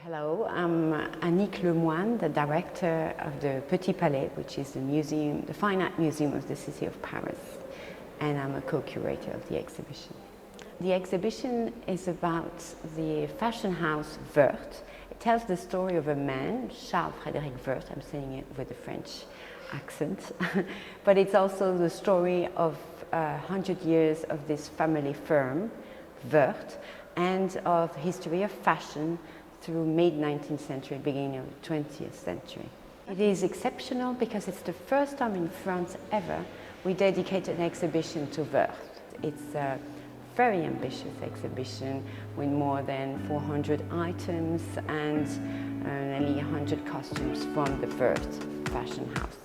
Hello, I'm Annick Lemoine, the director of the Petit Palais, which is the museum, the fine art museum of the city of Paris, and I'm a co-curator of the exhibition. The exhibition is about the fashion house Worth. It tells the story of a man, Charles Frederick Worth, I'm saying it with a French accent, but it's also the story of 100 years of this family firm, Worth, and of history of fashion through mid-19th century, beginning of the 20th century. It is exceptional because it's the first time in France ever we dedicate an exhibition to Worth. It's a very ambitious exhibition with more than 400 items and nearly 100 costumes from the Worth fashion house.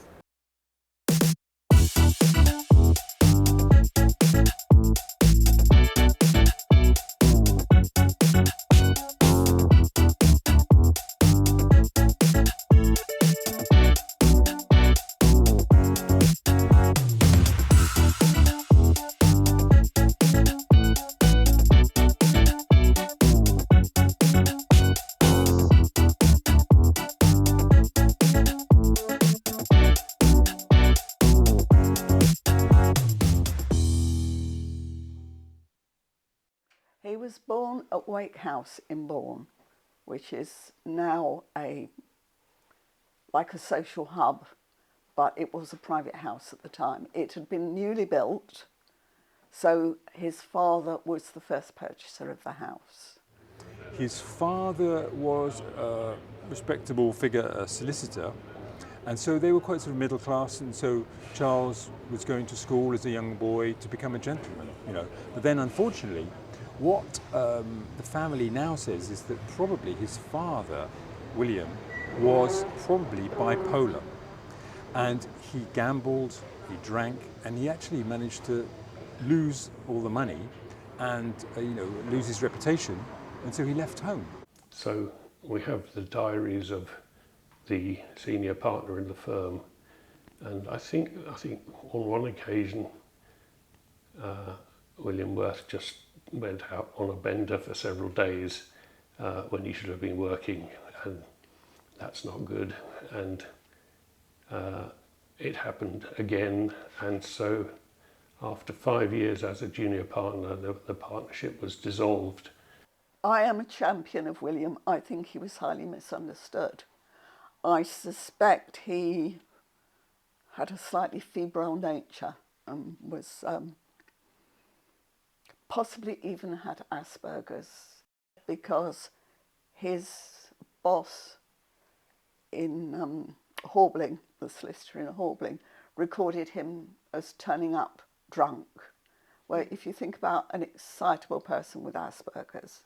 He was born at Wake House in Bourne, which is now like a social hub, but it was a private house at the time. It had been newly built, so his father was the first purchaser of the house. His father was a respectable figure, a solicitor, and so they were quite sort of middle class, and so Charles was going to school as a young boy to become a gentleman, you know. But then unfortunately, what the family now says is that probably his father, William, was probably bipolar. And he gambled, he drank, and he actually managed to lose all the money and lose his reputation, and so he left home. So we have the diaries of the senior partner in the firm, and I think on one occasion William Worth just went out on a bender for several days when he should have been working, and that's not good. And it happened again, and so after 5 years as a junior partner, the partnership was dissolved. I am a champion of William. I think he was highly misunderstood. I suspect he had a slightly febrile nature and was possibly even had Asperger's, because his boss in Horbling, the solicitor in Horbling, recorded him as turning up drunk, where if you think about an excitable person with Asperger's,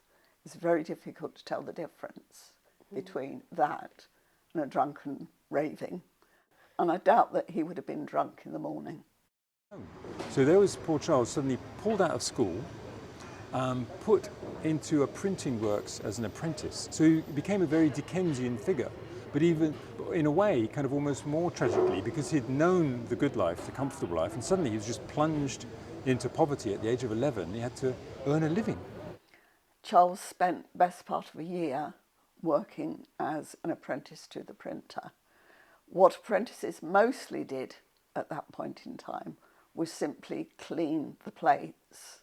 it's very difficult to tell the difference between that and a drunken raving. And I doubt that he would have been drunk in the morning. So there was poor Charles, suddenly pulled out of school, put into a printing works as an apprentice. So he became a very Dickensian figure, but even in a way kind of almost more tragically, because he'd known the good life, the comfortable life, and suddenly he was just plunged into poverty at the age of 11. He had to earn a living. Charles spent the best part of a year working as an apprentice to the printer. What apprentices mostly did at that point in time was simply clean the plates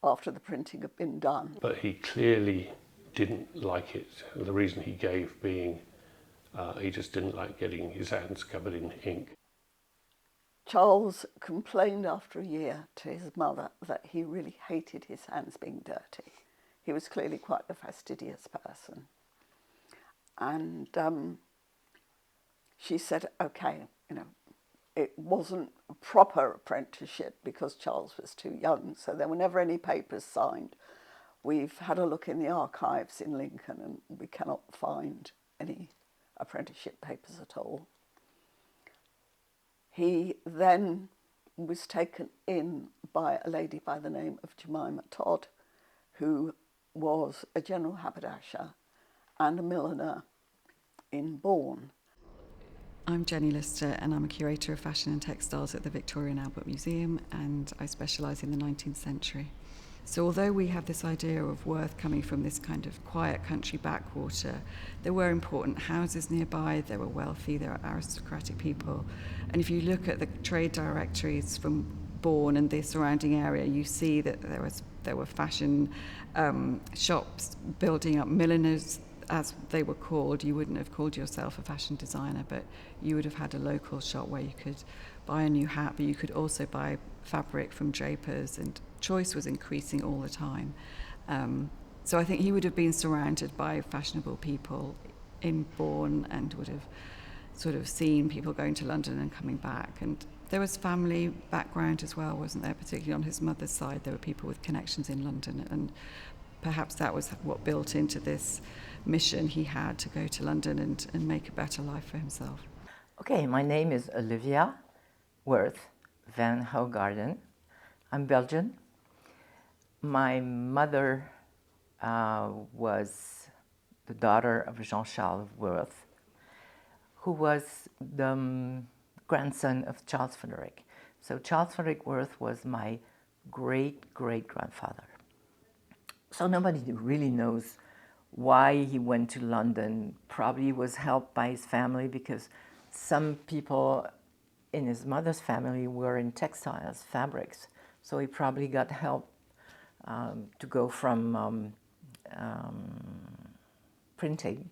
after the printing had been done. But he clearly didn't like it. The reason he gave being he just didn't like getting his hands covered in ink. Charles complained after a year to his mother that he really hated his hands being dirty. He was clearly quite a fastidious person. And she said, okay, it wasn't a proper apprenticeship because Charles was too young, so there were never any papers signed. We've had a look in the archives in Lincoln and we cannot find any apprenticeship papers at all. He then was taken in by a lady by the name of Jemima Todd, who was a general haberdasher and a milliner in Bourne. I'm Jenny Lister and I'm a curator of fashion and textiles at the Victoria and Albert Museum, and I specialise in the 19th century. So although we have this idea of Worth coming from this kind of quiet country backwater, there were important houses nearby, there were wealthy, there were aristocratic people. And if you look at the trade directories from Bourne and the surrounding area, you see that there were fashion shops building up, milliners as they were called. You wouldn't have called yourself a fashion designer, but you would have had a local shop where you could buy a new hat, but you could also buy fabric from drapers, and choice was increasing all the time. So I think he would have been surrounded by fashionable people in Bourne and would have sort of seen people going to London and coming back. And there was family background as well, wasn't there? Particularly on his mother's side, there were people with connections in London, and perhaps that was what built into this mission he had to go to London and make a better life for himself. Okay, my name is Olivia Worth van Hougarden. I'm Belgian. My mother was the daughter of Jean-Charles Worth, who was the grandson of Charles Frederick. So Charles Frederick Worth was my great-great-grandfather. So nobody really knows why he went to London. Probably was helped by his family, because some people in his mother's family were in textiles, fabrics. So he probably got help to go from printing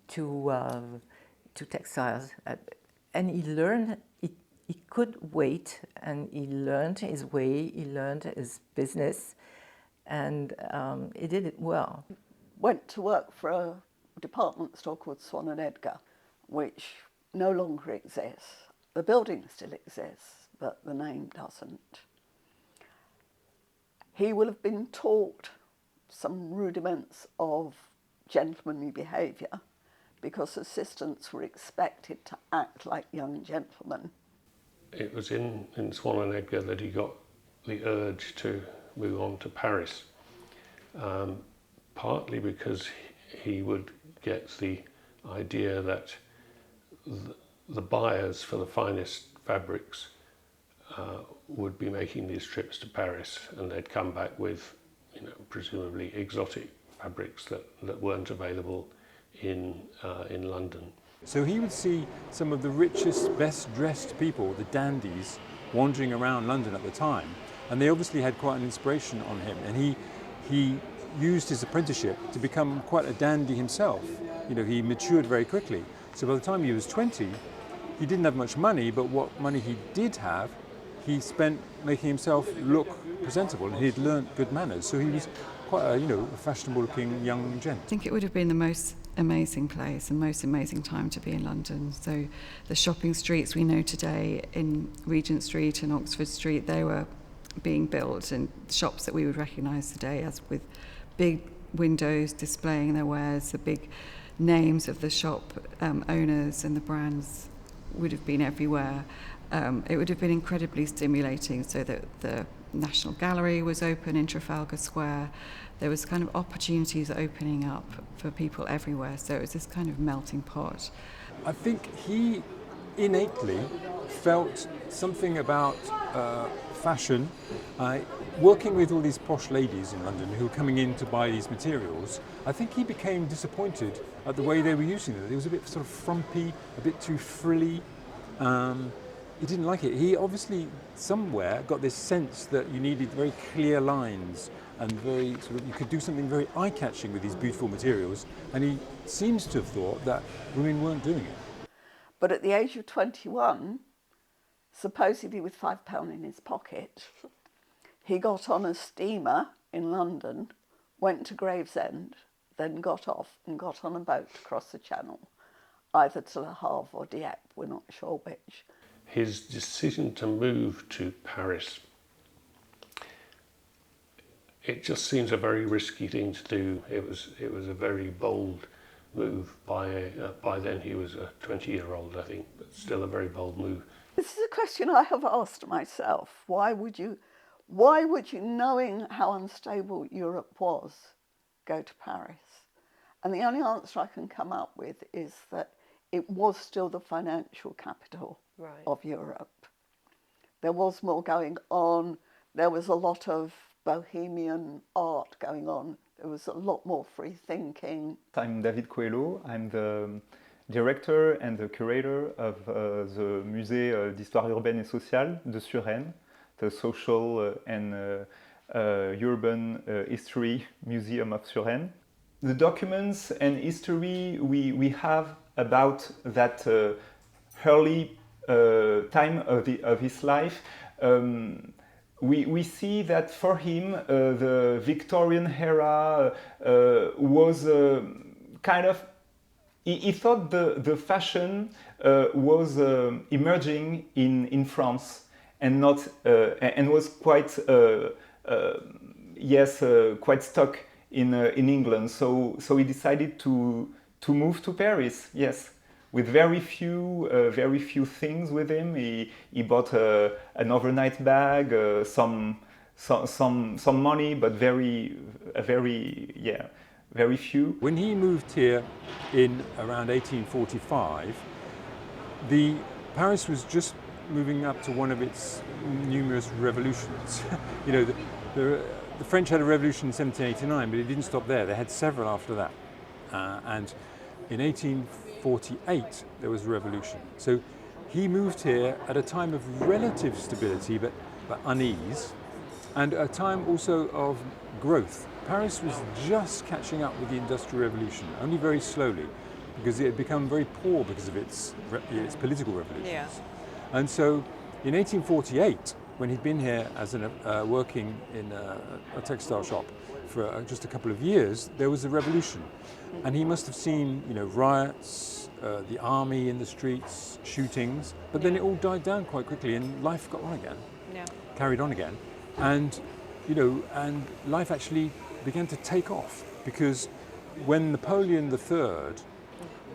to textiles. And he learned, he could wait, and he learned his way, he learned his business, and he did it well. Went to work for a department store called Swan and Edgar, which no longer exists. The building still exists, but the name doesn't. He will have been taught some rudiments of gentlemanly behaviour, because assistants were expected to act like young gentlemen. It was in Swan and Edgar that he got the urge to move on to Paris, partly because he would get the idea that the buyers for the finest fabrics would be making these trips to Paris, and they'd come back with, presumably exotic fabrics that weren't available in London. So he would see some of the richest, best dressed people, the dandies, wandering around London at the time, and they obviously had quite an inspiration on him, and he used his apprenticeship to become quite a dandy himself. He matured very quickly. So by the time he was 20, he didn't have much money, but what money he did have, he spent making himself look presentable, and he'd learnt good manners. So he was quite a fashionable-looking young gent. I think it would have been the most amazing place and most amazing time to be in London. So the shopping streets we know today in Regent Street and Oxford Street, they were being built, and shops that we would recognise today as with big windows displaying their wares, the big names of the shop owners and the brands would have been everywhere. It would have been incredibly stimulating, so that the National Gallery was open in Trafalgar Square. There was kind of opportunities opening up for people everywhere, so it was this kind of melting pot. I think he innately felt something about fashion. Working with all these posh ladies in London who were coming in to buy these materials, I think he became disappointed at the way they were using them. It was a bit sort of frumpy, a bit too frilly. He didn't like it. He obviously somewhere got this sense that you needed very clear lines and very you could do something very eye-catching with these beautiful materials, and he seems to have thought that women weren't doing it. But at the age of 21, supposedly with £5 in his pocket, he got on a steamer in London, went to Gravesend, then got off and got on a boat across the Channel, either to Le Havre or Dieppe, we're not sure which. His decision to move to Paris, it just seems a very risky thing to do. It was a very bold move by then he was a 20-year-old, I think, but still a very bold move. This is a question I have asked myself. Why would you, knowing how unstable Europe was, go to Paris? And the only answer I can come up with is that it was still the financial capital of Europe. There was more going on. There was a lot of bohemian art going on. There was a lot more free thinking. I'm David Coelho. I'm the director and the curator of the Musée d'Histoire urbaine et sociale de Suresnes, the social and urban history museum of Suresnes. The documents and history we have about that early time of his life, we see that for him the Victorian era was kind of, he thought the fashion was emerging in France and not and was quite quite stuck in England. So he decided to move to Paris. Yes, with very few things with him. He bought an overnight bag, some money, but very few. When he moved here in around 1845, Paris was just moving up to one of its numerous revolutions. You know, the French had a revolution in 1789, but it didn't stop there. They had several after that. And in 1848, there was a revolution. So he moved here at a time of relative stability, but unease, and a time also of growth. Paris was just catching up with the Industrial Revolution, only very slowly, because it had become very poor because of its political revolutions. Yeah. And so in 1848, when he'd been here as working in a textile shop for just a couple of years, there was a revolution. And he must have seen, you know, riots, the army in the streets, shootings, but then it all died down quite quickly and life got on again, carried on again. And, you know, and life actually began to take off, because when Napoleon III,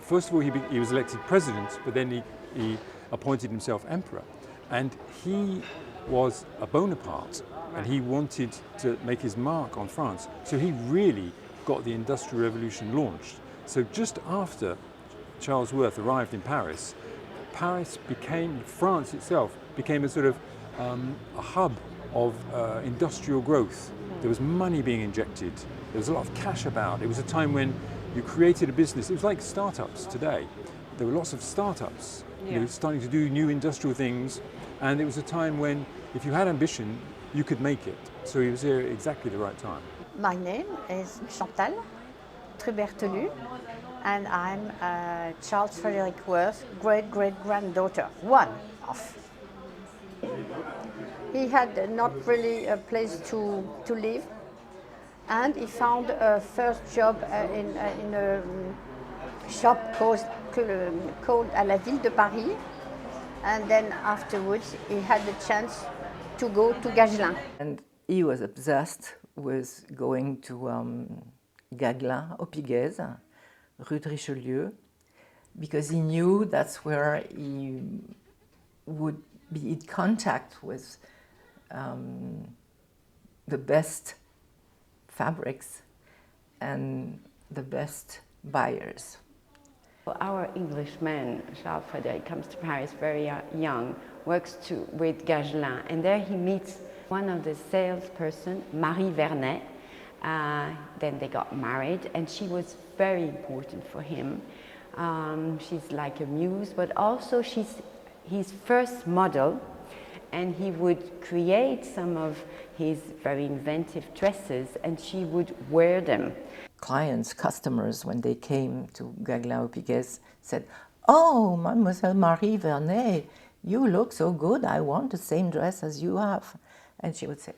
first of all, he was elected president, but then he appointed himself emperor. And he was a Bonaparte, and he wanted to make his mark on France. So he really got the Industrial Revolution launched. So just after Charles Worth arrived in Paris, France itself became a sort of a hub of industrial growth. There was money being injected. There was a lot of cash about. It was a time when you created a business. It was like startups today. There were lots of startups, you know, starting to do new industrial things. And it was a time when, if you had ambition, you could make it. So he was here at exactly the right time. My name is Chantal Trubertelu, and I'm Charles Frederick Worth, great-great-granddaughter, one of. He had not really a place to live, and he found a first job in a shop called à la Ville de Paris, and then afterwards he had the chance to go to Gagelin. And he was obsessed with going to Gagelin, au Piguez, Rue de Richelieu, because he knew that's where he would be in contact with the best fabrics and the best buyers. Our Englishman, Charles Frederick, comes to Paris very young, works with Gagelin, and there he meets one of the salesperson, Marie Vernet. Then they got married, and she was very important for him. She's like a muse, but also she's his first model, and he would create some of his very inventive dresses, and she would wear them. Clients, customers, when they came to Gagelin au Piguez, said, "Oh, Mademoiselle Marie Vernet, you look so good, I want the same dress as you have." And she would say,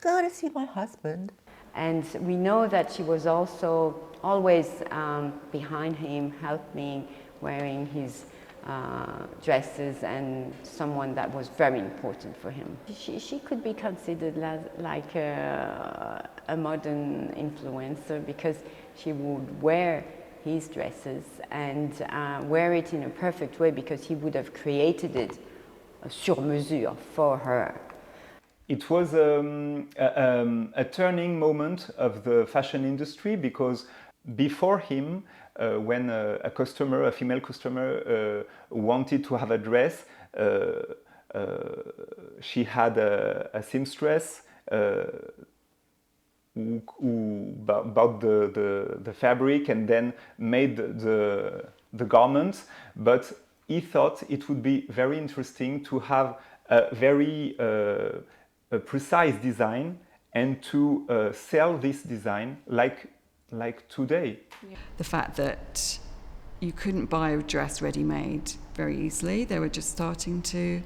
"Go to see my husband." And we know that she was also always behind him, helping, wearing his dresses, and someone that was very important for him. She could be considered like a modern influencer, because she would wear his dresses and wear it in a perfect way, because he would have created it sur mesure for her. It was a turning moment of the fashion industry, because before him, when a female customer wanted to have a dress, she had a seamstress who bought the fabric and then made the garments, but he thought it would be very interesting to have a very a precise design and to sell this design like today. The fact that you couldn't buy a dress ready-made very easily. They were just starting to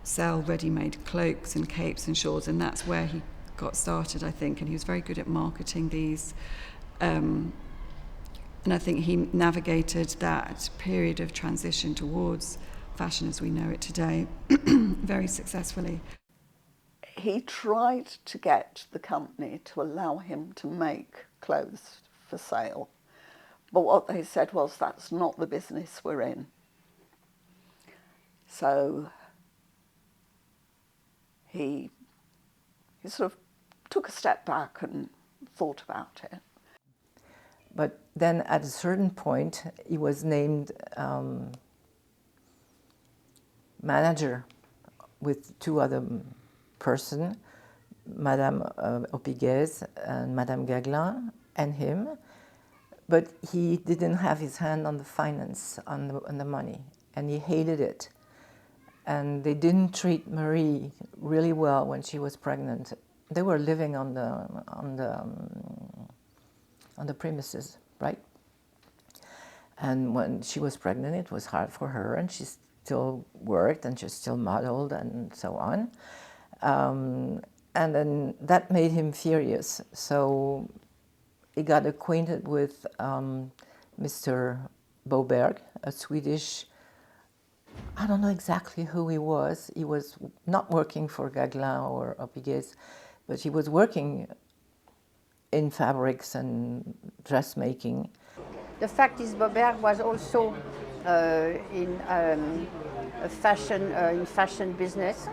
sell ready-made cloaks and capes and shawls, and that's where he got started, I think, and he was very good at marketing these. And I think he navigated that period of transition towards fashion as we know it today very successfully. He tried to get the company to allow him to make clothes for sale. But what they said was, that's not the business we're in. So he sort of took a step back and thought about it. But then at a certain point, he was named manager with two other persons, Madame Opiguez and Madame Gaglin, and him. But he didn't have his hand on the finance, on the money, and he hated it. And they didn't treat Marie really well when she was pregnant. They were living on the premises, right? And when she was pregnant, it was hard for her, and she still worked, and she still modeled, and so on. And then that made him furious. So he got acquainted with Mr. Boberg, a Swedish, I don't know exactly who he was. He was not working for Gaglin or Opiguez, but he was working in fabrics and dressmaking. The fact is, Boberg was also in fashion business,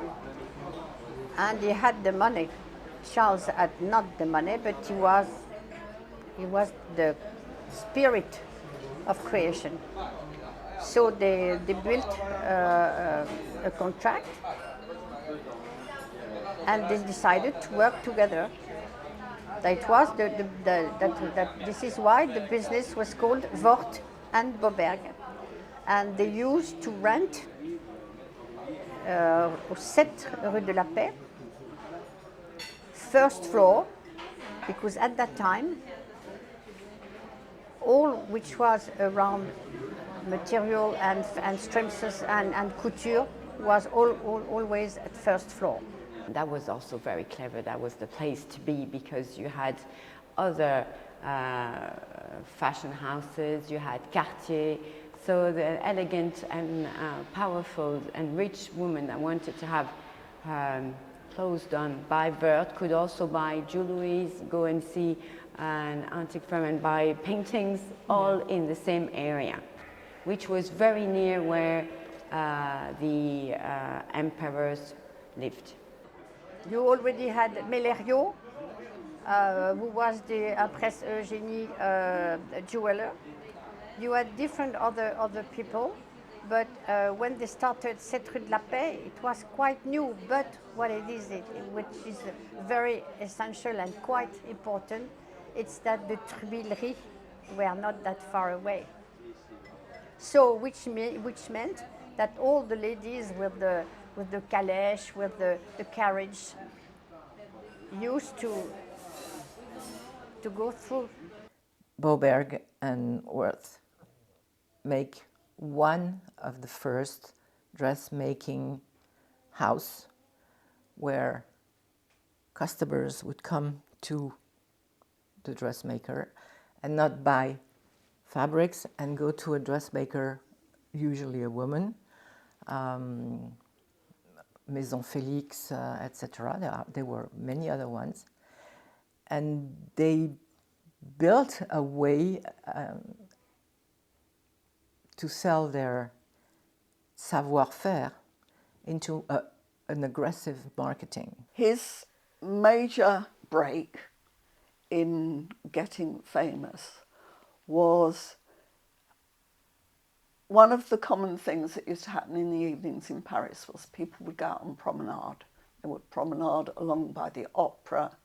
and he had the money. Charles had not the money, but he was the spirit of creation. So they built a contract, and they decided to work together. That was this is why the business was called Worth and Boberg, and they used to rent au 7 rue de la Paix, first floor, because at that time all which was around material and strengths and couture was always at first floor. That was also very clever. That was the place to be, because you had other fashion houses, you had Cartier, so the elegant and powerful and rich women that wanted to have clothes done by Worth could also buy jewelry, go and see an antique firm and buy paintings, all in the same area, which was very near where the emperors lived. You already had Meleriot, who was the Empress Eugénie jeweler. You had different other people, but when they started 7 rue de la Paix, it was quite new. But what it is, which is very essential and quite important, it's that the Tuileries were not that far away. So, which meant that all the ladies with the calèche, with the carriage, used to go through. Boberg and Worth make one of the first dressmaking house where customers would come to the dressmaker and not buy fabrics and go to a dressmaker, usually a woman, Maison Félix, etc. There were many other ones. And they built a way to sell their savoir-faire into an aggressive marketing. His major break in getting famous was one of the common things that used to happen in the evenings in Paris was people would go out on promenade. They would promenade along by the opera,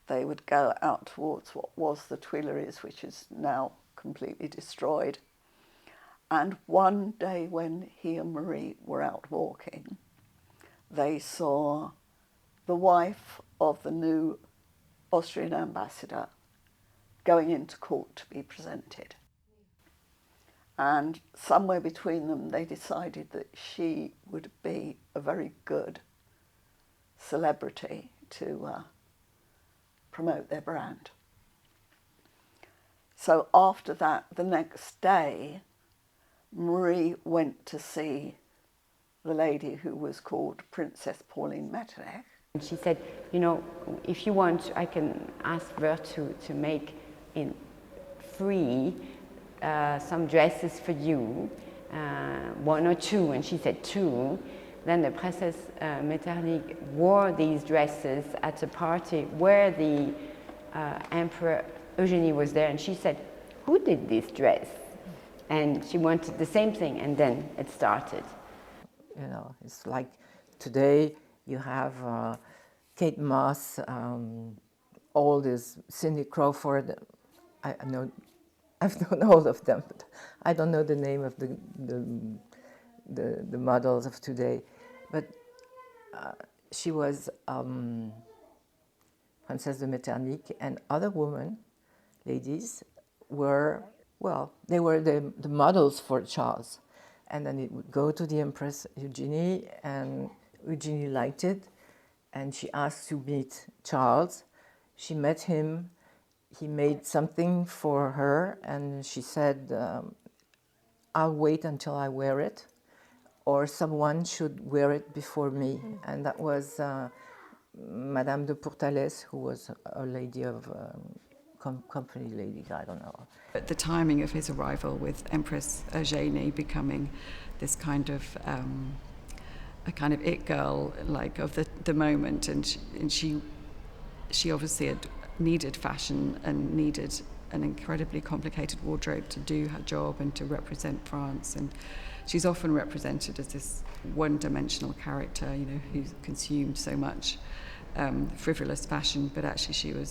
they would go out towards what was the Tuileries, which is now completely destroyed. And one day when he and Marie were out walking, they saw the wife of the new Austrian ambassador going into court to be presented. And somewhere between them, they decided that she would be a very good celebrity to promote their brand. So after that, the next day, Marie went to see the lady who was called Princess Pauline Metternich. And she said, you know, if you want, I can ask Worth to make in free some dresses for you, one or two, and she said two. Then the Princess Metternich wore these dresses at a party where the Emperor Eugenie was there, and she said, who did this dress? And she wanted the same thing, and then it started. You know, it's like today you have Kate Moss, all this, Cindy Crawford. I've known all of them, but I don't know the name of the models of today. But she was Princess de Metternich, and other women, ladies, were, well, they were the models for Charles. And then it would go to the Empress Eugenie, and Eugenie liked it, and she asked to meet Charles. She met him. He made something for her, and she said, I'll wait until I wear it, or someone should wear it before me. And that was Madame de Pourtalès, who was a lady of company lady, I don't know. But the timing of his arrival with Empress Eugenie becoming this kind of a kind of it girl, like of the moment, and she obviously had needed fashion and needed an incredibly complicated wardrobe to do her job and to represent France. And she's often represented as this one-dimensional character, you know, who consumed so much frivolous fashion, but actually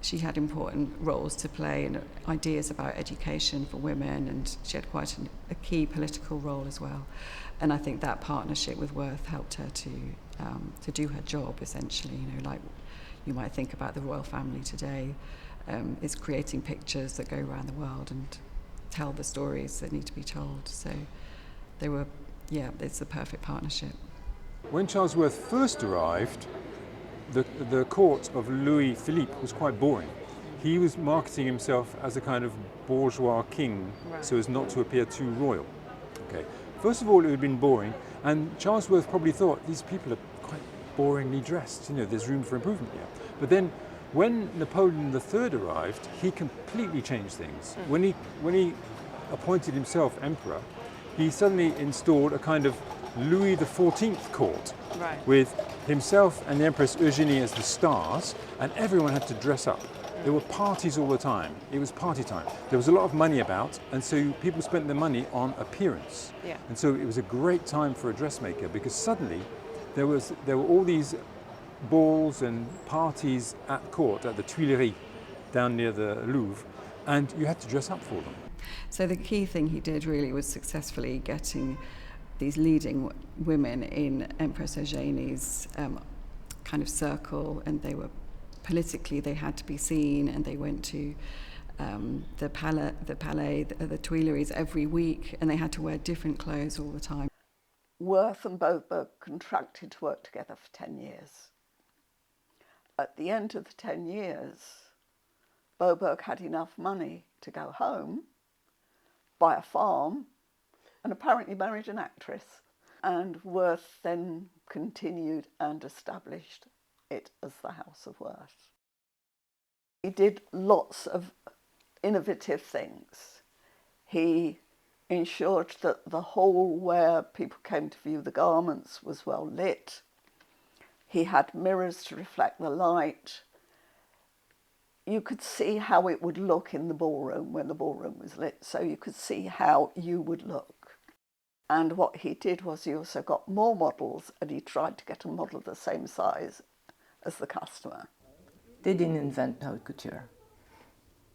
she had important roles to play and ideas about education for women, and she had quite a key political role as well. And I think that partnership with Worth helped her to do her job, essentially. You know, like you might think about the royal family today, is creating pictures that go around the world and tell the stories that need to be told. So they were, yeah, it's the perfect partnership. When Charles Worth first arrived, the court of Louis Philippe was quite boring. He was marketing himself as a kind of bourgeois king, right, so as not to appear too royal. Okay. First of all, it had been boring, and Charles Worth probably thought, these people are quite boringly dressed, you know, there's room for improvement here. But then, when Napoleon III arrived, he completely changed things. When he appointed himself emperor, he suddenly installed a kind of Louis XIV court, right, with himself and the Empress Eugenie as the stars, and everyone had to dress up. There were parties all the time. It was party time. There was a lot of money about, and so people spent their money on appearance. Yeah. And so it was a great time for a dressmaker, because suddenly there were all these balls and parties at court, at the Tuileries, down near the Louvre, and you had to dress up for them. So the key thing he did really was successfully getting these leading women in Empress Eugenie's kind of circle, and they were politically, they had to be seen, and they went to the Palais, the Tuileries every week, and they had to wear different clothes all the time. Worth and Boberg contracted to work together for 10 years. At the end of the 10 years, Boberg had enough money to go home, buy a farm, and apparently married an actress. And Worth then continued and established it as the House of Worth. He did lots of innovative things. He ensured that the hall where people came to view the garments was well lit. He had mirrors to reflect the light. You could see how it would look in the ballroom when the ballroom was lit, so you could see how you would look. And what he did was he also got more models, and he tried to get a model the same size as the customer. they didn't invent haute couture.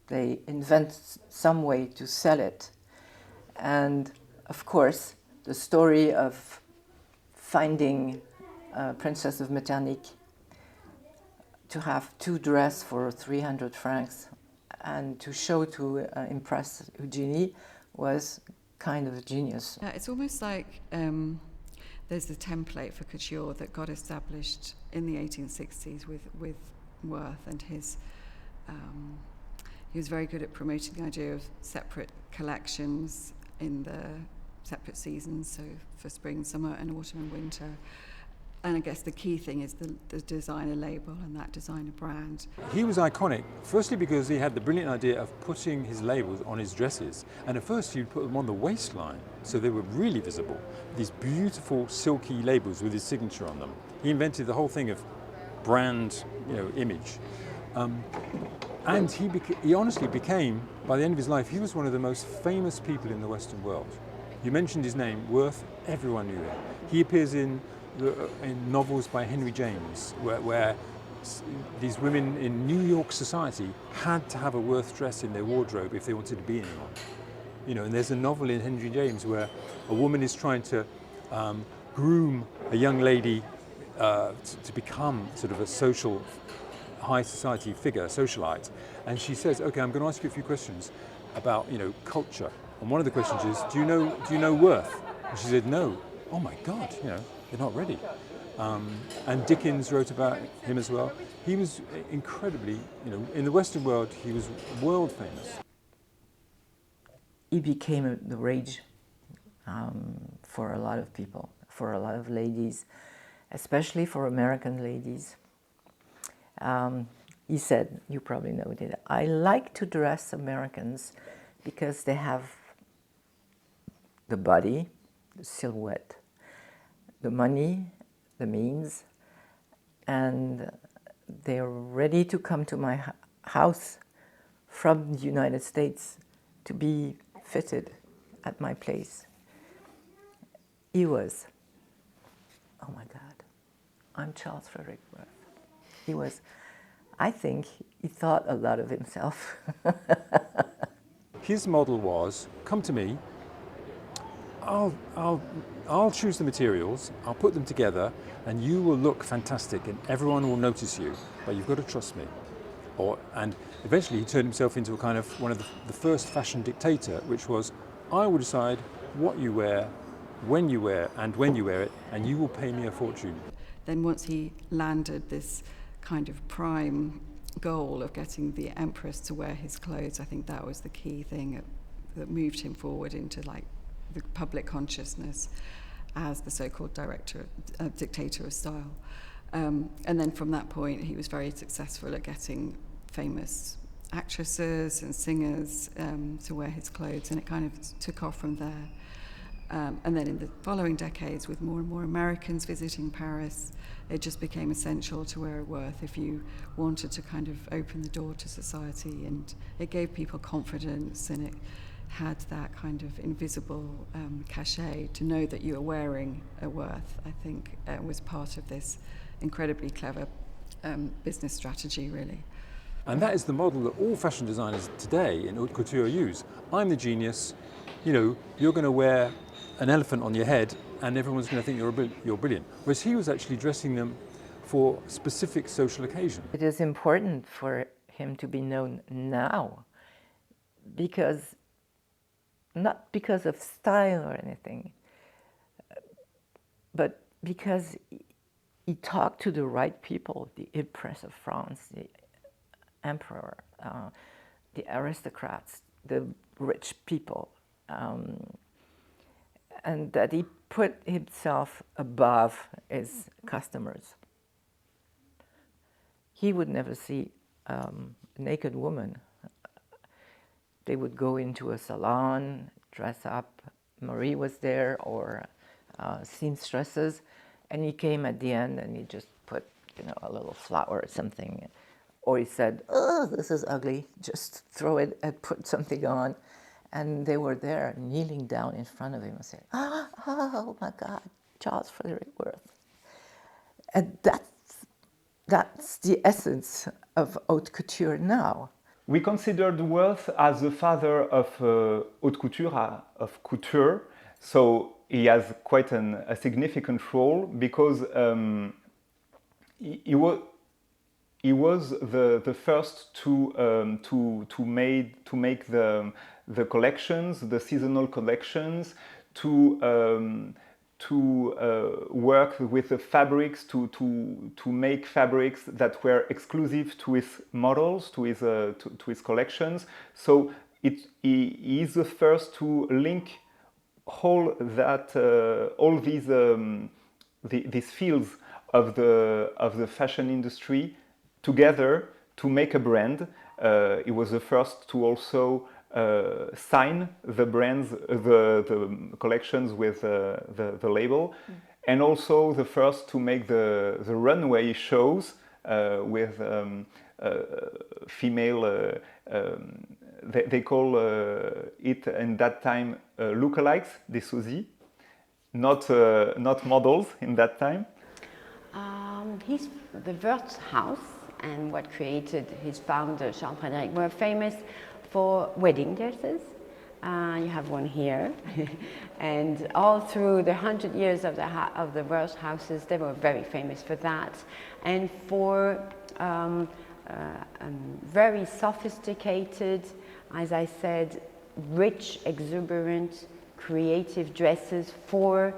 They invent some way to sell it. And of course, the story of finding Princess of Metternich to have 2 dresses for 300 francs and to show to impress Eugenie was kind of a genius. Yeah, it's almost like there's the template for couture that got established in the 1860s with Worth and his. He was very good at promoting the idea of separate collections in the separate seasons, so for spring, summer, and autumn and winter. And I guess the key thing is the designer label and that designer brand. He was iconic, firstly because he had the brilliant idea of putting his labels on his dresses. And at first he'd put them on the waistline, so they were really visible. These beautiful silky labels with his signature on them. He invented the whole thing of brand, image. And he honestly became, by the end of his life, he was one of the most famous people in the Western world. You mentioned his name, Worth, everyone knew him. He appears in novels by Henry James, where these women in New York society had to have a Worth dress in their wardrobe if they wanted to be anyone. And there's a novel in Henry James where a woman is trying to groom a young lady to become sort of a social, high society figure, socialite, and she says, "Okay, I'm going to ask you a few questions about culture." And one of the questions is, "Do you know Worth?" And she said, "No." "Oh my God, they're not ready." And Dickens wrote about him as well. He was incredibly, in the Western world, he was world famous. He became the rage for a lot of people, for a lot of ladies, especially for American ladies. He said, you probably know it, "I like to dress Americans because they have the body, the silhouette, the money, the means, and they're ready to come to my house from the United States to be fitted at my place." He was, oh my God, I'm Charles Frederick Worth. He was, I think he thought a lot of himself. His model was, "Come to me, I'll choose the materials, I'll put them together, and you will look fantastic and everyone will notice you, but you've got to trust me." And eventually he turned himself into a kind of one of the first fashion dictator, which was, "I will decide what you wear, when you wear it, and you will pay me a fortune." Then once he landed this kind of prime goal of getting the empress to wear his clothes, I think that was the key thing that moved him forward into the public consciousness as the so-called dictator of style. And then from that point, he was very successful at getting famous actresses and singers to wear his clothes, and it kind of took off from there. And then in the following decades, with more and more Americans visiting Paris, it just became essential to wear a Worth if you wanted to kind of open the door to society, and it gave people confidence, and it had that kind of invisible cachet to know that you were wearing a Worth. I think was part of this incredibly clever business strategy, really. And that is the model that all fashion designers today in haute couture use. I'm the genius, you're going to wear an elephant on your head and everyone's going to think you're brilliant. Whereas he was actually dressing them for specific social occasions. It is important for him to be known now, because not because of style or anything, but because he talked to the right people, the Empress of France, the Emperor, the aristocrats, the rich people, and that he put himself above his customers. He would never see a naked woman. They would go into a salon, dress up. Marie was there, or seamstresses, and he came at the end and he just put, a little flower or something. Or he said, "Oh, this is ugly, just throw it and put something on." And they were there kneeling down in front of him and said, "Oh my God, Charles Frederick Worth." And that's the essence of haute couture now? We considered Worth as the father of haute couture, of couture, so he has quite a significant role because he was the first to make the collections, the seasonal collections, to work with the fabrics, to make fabrics that were exclusive to his models, to his collections. So he is the first to link all these fields of the fashion industry together to make a brand. He was the first to also sign the brands, the collections with the label, and also the first to make the runway shows with female. They call it in that time lookalikes, des sosies, not models in that time. The Worth house and what created his founder, Charles Frederick, were famous for wedding dresses. You have one here. And all through the 100 years of the Worth houses, they were very famous for that. And for very sophisticated, as I said, rich, exuberant, creative dresses for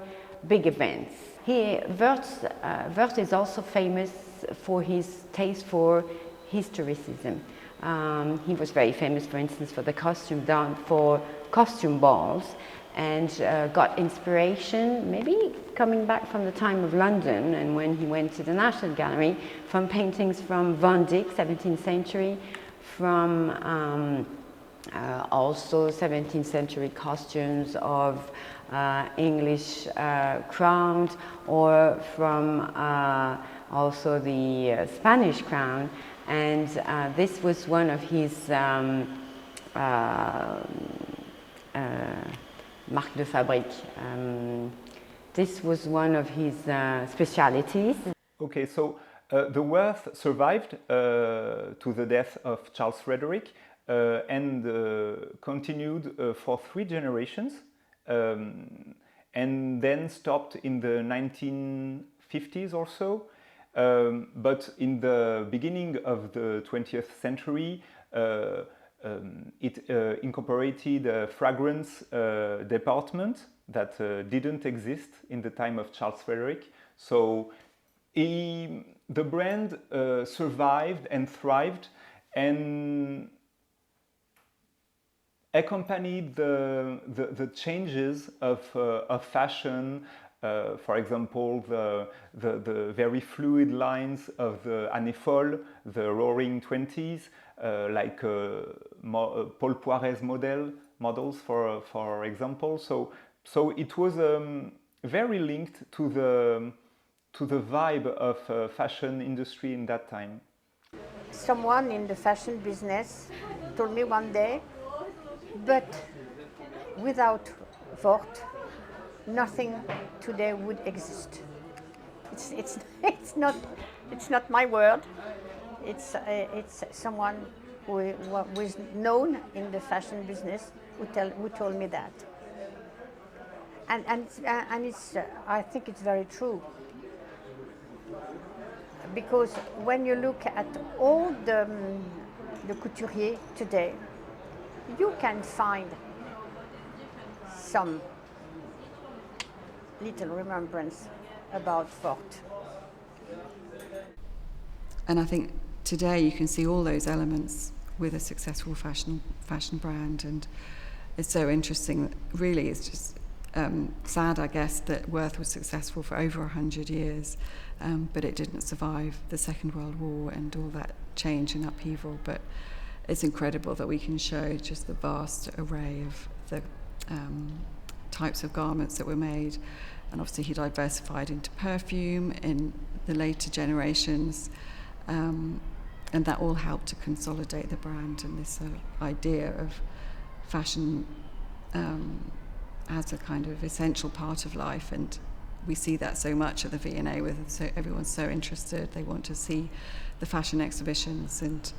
big events. Worth is also famous for his taste for historicism. He was very famous, for instance, for the costume done for costume balls, and got inspiration, maybe coming back from the time of London and when he went to the National Gallery, from paintings from Van Dyck, 17th century, from also 17th century costumes of English crowns, or from also the Spanish crown. And this was one of his marque de fabrique. This was one of his specialities. Okay, so the Worth survived to the death of Charles Frederick and continued for 3 generations, and then stopped in the 1950s or so. But in the beginning of the 20th century, it incorporated a fragrance department that didn't exist in the time of Charles Frederick. So the brand survived and thrived and accompanied the changes of fashion. For example, the very fluid lines of the Années Folles, the Roaring Twenties, like Paul Poiret's models, for example. So it was very linked to the vibe of fashion industry in that time. Someone in the fashion business told me one day, but without Worth, nothing today would exist. It's not my word. It's someone who is known in the fashion business who told me that. And it's I think it's very true, because when you look at all the couturiers today, you can find some little remembrance about Worth. And I think today you can see all those elements with a successful fashion brand, and it's so interesting. Really, it's just sad, I guess, that Worth was successful for over 100 years, but it didn't survive the Second World War and all that change and upheaval. But it's incredible that we can show just the vast array of the types of garments that were made. And obviously he diversified into perfume in the later generations, and that all helped to consolidate the brand and this idea of fashion as a kind of essential part of life, and we see that so much at the V&A, with everyone's so interested. They want to see the fashion exhibitions, and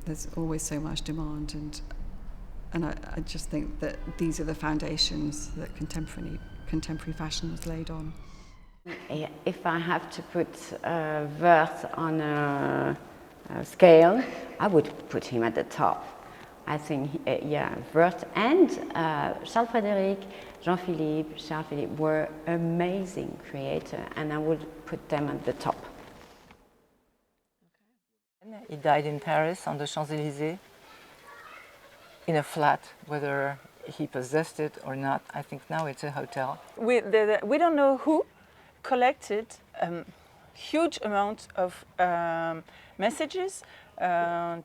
there's always so much demand. And I just think that these are the foundations that contemporary fashion was laid on. If I have to put Worth on a scale, I would put him at the top. I think, Worth and Charles Frederick, Jean-Philippe, Charles-Philippe were amazing creators, and I would put them at the top. He died in Paris on the Champs-Élysées in a flat, whether he possessed it or not. I think now it's a hotel. We don't know who collected huge amount of messages,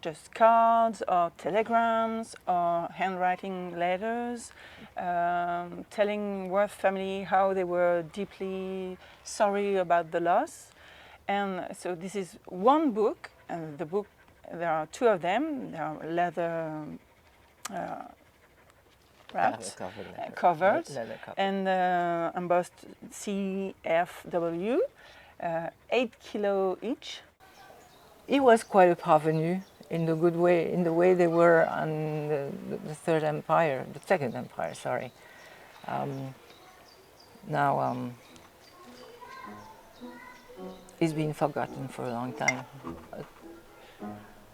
just cards or telegrams or handwriting letters, telling Worth family how they were deeply sorry about the loss. And so this is one book, and the book, there are two of them. They are leather wrapped, covered, and embossed CFW, 8 kilo each. He was quite a parvenu in the good way, in the way they were on the Third Empire, the Second Empire, sorry. Now he's been forgotten for a long time. But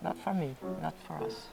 not for me, not for us.